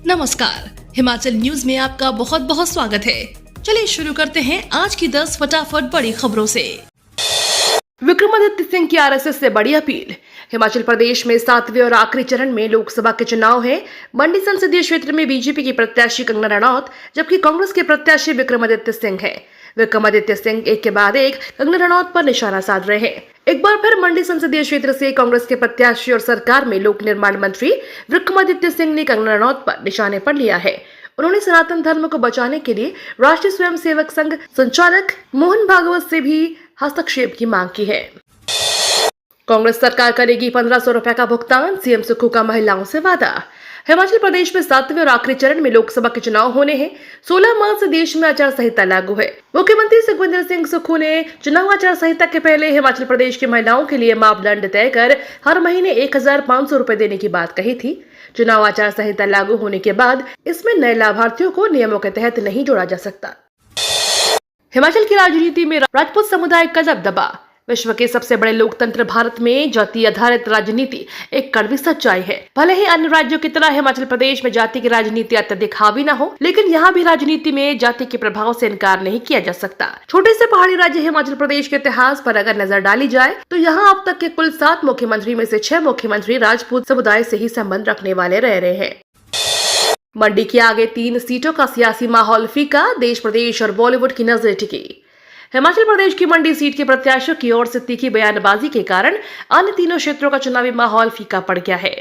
नमस्कार, हिमाचल न्यूज में आपका बहुत बहुत स्वागत है। चलिए शुरू करते हैं आज की 10 फटाफट बड़ी खबरों से। विक्रमादित्य सिंह की आरएसएस से बड़ी अपील। हिमाचल प्रदेश में 7वें और आखिरी चरण में लोकसभा के चुनाव है। मंडी संसदीय क्षेत्र में बीजेपी की प्रत्याशी कंगना रणौत जबकि कांग्रेस के प्रत्याशी विक्रमादित्य सिंह है। विक्रमादित्य सिंह एक के बाद एक कंगना रणौत पर निशाना साध रहे हैं। एक बार फिर मंडी संसदीय क्षेत्र से कांग्रेस के प्रत्याशी और सरकार में लोक निर्माण मंत्री विक्रमादित्य सिंह ने कंगना रणौत पर निशाने पर लिया है। उन्होंने सनातन धर्म को बचाने के लिए राष्ट्रीय स्वयंसेवक संघ संचालक मोहन भागवत से भी हस्तक्षेप की मांग की है। कांग्रेस सरकार करेगी 1500 रुपए का भुगतान, सीएम सुक्खू का महिलाओं से वादा। हिमाचल प्रदेश में 7वें और आखिरी चरण में लोकसभा के चुनाव होने हैं। 16 मार्च से देश में आचार संहिता लागू है। मुख्यमंत्री सुखविंदर सिंह सुक्खू ने चुनाव आचार संहिता के पहले हिमाचल प्रदेश की महिलाओं के लिए मापदंड तय कर हर महीने 1500 रुपए देने की बात कही थी। चुनाव आचार संहिता लागू होने के बाद इसमें नए लाभार्थियों को नियमों के तहत नहीं जोड़ा जा सकता। हिमाचल की राजनीति में राजपूत समुदाय का दबदबा। विश्व के सबसे बड़े लोकतंत्र भारत में जाति आधारित राजनीति एक कड़वी सच्चाई है। भले ही अन्य राज्यों की तरह हिमाचल प्रदेश में जाति की राजनीति अत्यधिक हावी न हो, लेकिन यहाँ भी राजनीति में जाति के प्रभाव से इनकार नहीं किया जा सकता। छोटे से पहाड़ी राज्य हिमाचल प्रदेश के इतिहास पर अगर नजर डाली जाए तो यहाँ अब तक के कुल 7 मुख्यमंत्री में से 6 मुख्यमंत्री राजपूत समुदाय से ही संबंध रखने वाले रहे हैं। मंडी के आगे 3 सीटों का सियासी माहौल फीका, देश प्रदेश और बॉलीवुड की नजर टिकी। हिमाचल प्रदेश की मंडी सीट के प्रत्याशियों की ओर से तीखी बयानबाजी के कारण अन्य तीनों क्षेत्रों का चुनावी माहौल फीका पड़ गया है।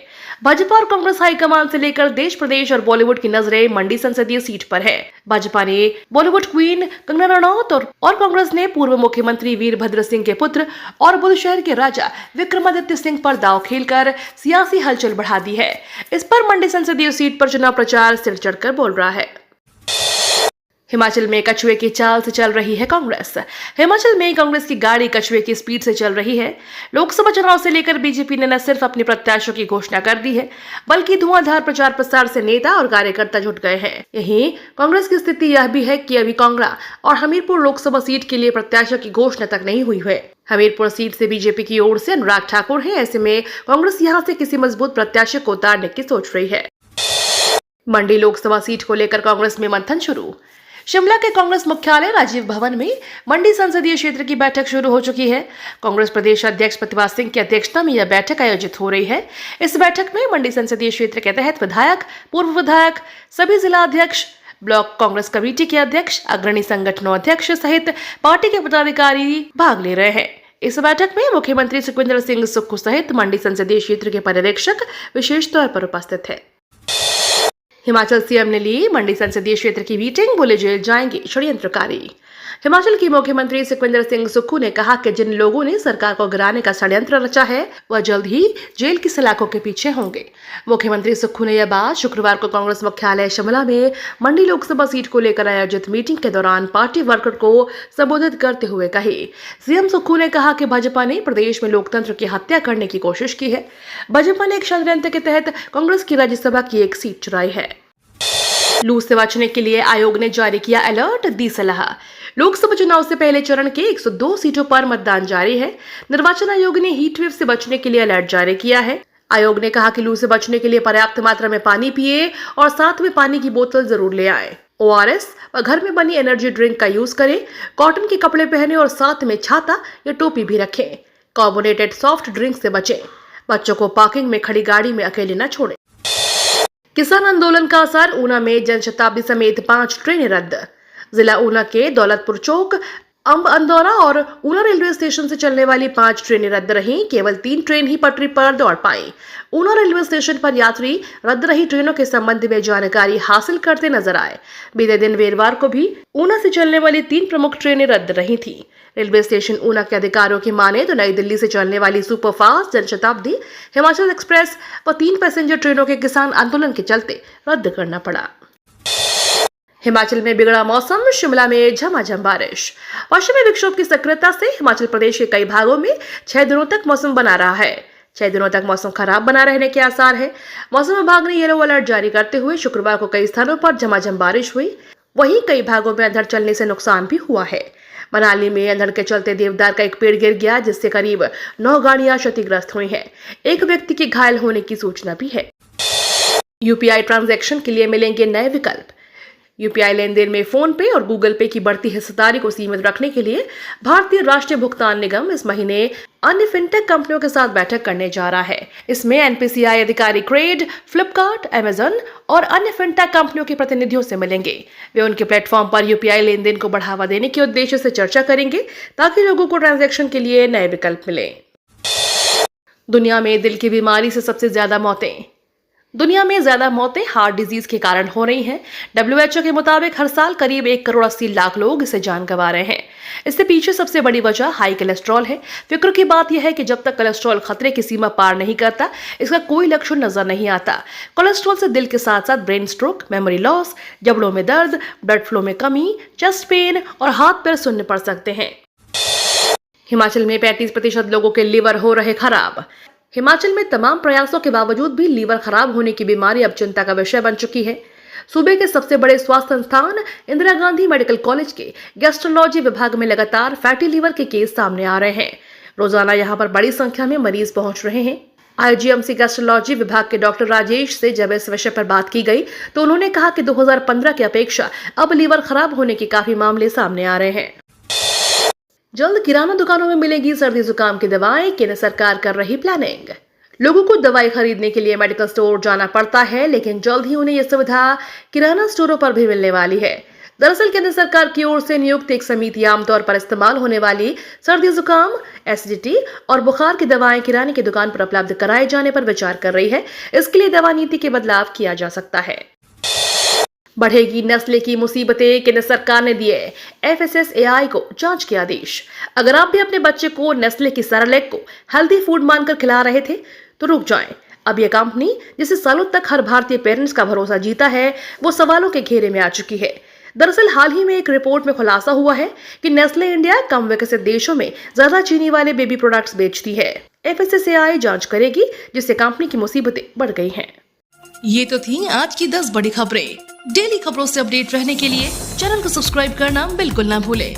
भाजपा और कांग्रेस हाईकमान से लेकर देश प्रदेश और बॉलीवुड की नजरें मंडी संसदीय सीट पर है। भाजपा ने बॉलीवुड क्वीन कंगना रणौत और कांग्रेस ने पूर्व मुख्यमंत्री वीरभद्र सिंह के पुत्र और बुलंदशहर के राजा विक्रमादित्य सिंह पर दांव खेलकर सियासी हलचल बढ़ा दी है। इस पर मंडी संसदीय सीट पर चुनाव प्रचार सिर चढ़कर बोल रहा है। हिमाचल में कछुए की चाल से चल रही है कांग्रेस। हिमाचल में कांग्रेस की गाड़ी कछुए की स्पीड से चल रही है। लोकसभा चुनाव से लेकर बीजेपी ने न सिर्फ अपने प्रत्याशियों की घोषणा कर दी है, बल्कि धुआंधार प्रचार प्रसार से नेता और कार्यकर्ता जुट गए हैं। यहीं कांग्रेस की स्थिति यह भी है कि अभी कांगड़ा और हमीरपुर लोकसभा सीट के लिए प्रत्याशियों की घोषणा तक नहीं हुई है। हमीरपुर सीट से बीजेपी की ओर से अनुराग ठाकुर है। ऐसे में कांग्रेस यहाँ से किसी मजबूत प्रत्याशी को उतारने की सोच रही है। मंडी लोकसभा सीट को लेकर कांग्रेस में मंथन शुरू। शिमला के कांग्रेस मुख्यालय राजीव भवन में मंडी संसदीय क्षेत्र की बैठक शुरू हो चुकी है। कांग्रेस प्रदेश अध्यक्ष प्रतिभा सिंह की अध्यक्षता में यह बैठक आयोजित हो रही है। इस बैठक में मंडी संसदीय क्षेत्र के तहत विधायक, पूर्व विधायक, सभी जिला अध्यक्ष, ब्लॉक कांग्रेस कमेटी के अध्यक्ष, अग्रणी संगठनों अध्यक्ष सहित पार्टी के पदाधिकारी भाग ले रहे हैं। इस बैठक में मुख्यमंत्री सुखविंदर सिंह सुक्खू सहित मंडी संसदीय क्षेत्र के पर्यवेक्षक विशेष तौर पर उपस्थित है। हिमाचल सीएम ने ली मंडी संसदीय क्षेत्र की मीटिंग, बोले जेल जाएंगे षड्यंत्रकारी। हिमाचल की मुख्यमंत्री सुखविंदर सिंह सुक्खू ने कहा कि जिन लोगों ने सरकार को गिराने का षड्यंत्र रचा है वह जल्द ही जेल की सलाखों के पीछे होंगे। मुख्यमंत्री सुक्खू ने यह बात शुक्रवार को कांग्रेस मुख्यालय शिमला में मंडी लोकसभा सीट को लेकर आयोजित मीटिंग के दौरान पार्टी वर्कर को संबोधित करते हुए कही। सीएम सुक्खू ने कहा कि भाजपा ने प्रदेश में लोकतंत्र की हत्या करने की कोशिश की है। भाजपा ने एक षड्यंत्र के तहत कांग्रेस की राज्यसभा की एक सीट चुराई है। लू से बचने के लिए आयोग ने जारी किया अलर्ट, दी सलाह। लोकसभा चुनाव से पहले चरण के 102 सीटों पर मतदान जारी है। निर्वाचन आयोग ने हीट वेव से बचने के लिए अलर्ट जारी किया है। आयोग ने कहा कि लू से बचने के लिए पर्याप्त मात्रा में पानी पिए और साथ में पानी की बोतल जरूर ले आए। ORS व घर में बनी एनर्जी ड्रिंक का यूज करें। कॉटन के कपड़े पहने और साथ में छाता या टोपी भी रखें। कार्बोनेटेड सॉफ्ट ड्रिंक से बचें। बच्चों को पार्किंग में खड़ी गाड़ी में अकेले न छोड़ें। किसान आंदोलन का असर, ऊना में जनशताब्दी समेत 5 ट्रेनें रद्द। जिला ऊना के दौलतपुर चौक, अंब अंदौरा और ऊना रेलवे स्टेशन से चलने वाली 5 ट्रेनें रद्द रहीं। केवल 3 ट्रेन ही पटरी पर दौड़ पाई। ऊना रेलवे स्टेशन पर यात्री रद्द रही ट्रेनों के संबंध में जानकारी हासिल करते नजर आए। बीते दिन वीरवार को भी ऊना से चलने वाली 3 प्रमुख ट्रेनें रद्द रही थीं। रेलवे स्टेशन ऊना के अधिकारियों की माने तो नई दिल्ली से चलने वाली सुपरफास्ट, जनशताब्दी, हिमाचल एक्सप्रेस व 3 पैसेंजर ट्रेनों के किसान आंदोलन के चलते रद्द करना पड़ा। हिमाचल में बिगड़ा मौसम, शिमला में झमाझम बारिश। पश्चिमी विक्षोभ की सक्रियता से हिमाचल प्रदेश के कई भागों में 6 दिनों तक मौसम बना रहा है। 6 दिनों तक मौसम खराब बना रहने के आसार है। मौसम विभाग ने येलो अलर्ट जारी करते हुए शुक्रवार को कई स्थानों पर झमाझम बारिश हुई। वहीं कई भागों में अंधड़ चलने से नुकसान भी हुआ है। मनाली में अंधड़ के चलते देवदार का एक पेड़ गिर गया, जिससे करीब 9 गाड़ियां क्षतिग्रस्त हुई हैं। एक व्यक्ति के घायल होने की सूचना भी है। यूपीआई ट्रांजैक्शन के लिए मिलेंगे नए विकल्प। यूपीआई लेन देन में फोन पे और गूगल पे की बढ़ती हिस्सेदारी को सीमित रखने के लिए भारतीय राष्ट्रीय भुगतान निगम इस महीने अन्य फिनटेक कंपनियों के साथ बैठक करने जा रहा है। इसमें एनपीसीआई अधिकारी क्रेड, फ्लिपकार्ट, अमेजन और अन्य फिनटेक कंपनियों के प्रतिनिधियों से मिलेंगे। वे उनके प्लेटफॉर्म पर यूपीआई लेन देन को बढ़ावा देने के उद्देश्य से चर्चा करेंगे ताकि लोगों को ट्रांजैक्शन के लिए नए विकल्प मिले। दुनिया में दिल की बीमारी से सबसे ज्यादा मौतें। दुनिया में ज्यादा मौतें हार्ट डिजीज के कारण हो रही हैं। WHO के मुताबिक हर साल करीब 1 करोड़ 80 लाख लोग इससे जान गंवा रहे हैं। इससे पीछे सबसे बड़ी वजह हाई कोलेस्ट्रॉल है। फिक्र की बात यह है कि जब तक कोलेस्ट्रॉल खतरे की सीमा पार नहीं करता, इसका कोई लक्षण नजर नहीं आता। कोलेस्ट्रॉल से दिल के साथ साथ ब्रेन स्ट्रोक, मेमोरी लॉस, जबड़ों में दर्द, ब्लड फ्लो में कमी, चेस्ट पेन और हाथ पैर सुन्न पड़ सकते हैं। हिमाचल में 35% लोगों के लीवर हो रहे खराब। हिमाचल में तमाम प्रयासों के बावजूद भी लीवर खराब होने की बीमारी अब चिंता का विषय बन चुकी है। सूबे के सबसे बड़े स्वास्थ्य संस्थान इंदिरा गांधी मेडिकल कॉलेज के गैस्ट्रोलॉजी विभाग में लगातार फैटी लीवर के केस सामने आ रहे हैं। रोजाना यहां पर बड़ी संख्या में मरीज पहुंच रहे हैं। आईजीएमसी गैस्ट्रोलॉजी विभाग के डॉक्टर राजेश से जब इस विषय पर बात की गई तो उन्होंने कहा कि 2015 की अपेक्षा अब लीवर खराब होने के काफी मामले सामने आ रहे हैं। जल्द किराना दुकानों में मिलेगी सर्दी जुकाम की दवाएं, केंद्र सरकार कर रही प्लानिंग। लोगों को दवाई खरीदने के लिए मेडिकल स्टोर जाना पड़ता है, लेकिन जल्द ही उन्हें यह सुविधा किराना स्टोरों पर भी मिलने वाली है। दरअसल केंद्र सरकार की ओर से नियुक्त एक समिति आमतौर पर इस्तेमाल होने वाली सर्दी जुकाम, एसिडिटी और बुखार की दवाएं किराने की दुकान पर उपलब्ध कराए जाने पर विचार कर रही है। इसके लिए दवा नीति के बदलाव किया जा सकता है। बढ़ेगी नेस्ले की मुसीबतें, केंद्र सरकार ने दिए FSSAI को जांच के आदेश। अगर आप भी अपने बच्चे को नेस्ले की सेरेलैक को हेल्दी फूड मानकर खिला रहे थे तो रुक जाएं। अब यह कंपनी जिसे सालों तक हर भारतीय पेरेंट्स का भरोसा जीता है, वो सवालों के घेरे में आ चुकी है। दरअसल हाल ही में एक रिपोर्ट में खुलासा हुआ है कि नेस्ले इंडिया कम विकसित देशों में ज्यादा चीनी वाले बेबी प्रोडक्ट्स बेचती है। FSSAI जांच करेगी, जिससे कंपनी की मुसीबतें बढ़ गई हैं। ये तो थी आज की 10 बड़ी खबरें। डेली खबरों से अपडेट रहने के लिए चैनल को सब्सक्राइब करना बिल्कुल ना भूलें।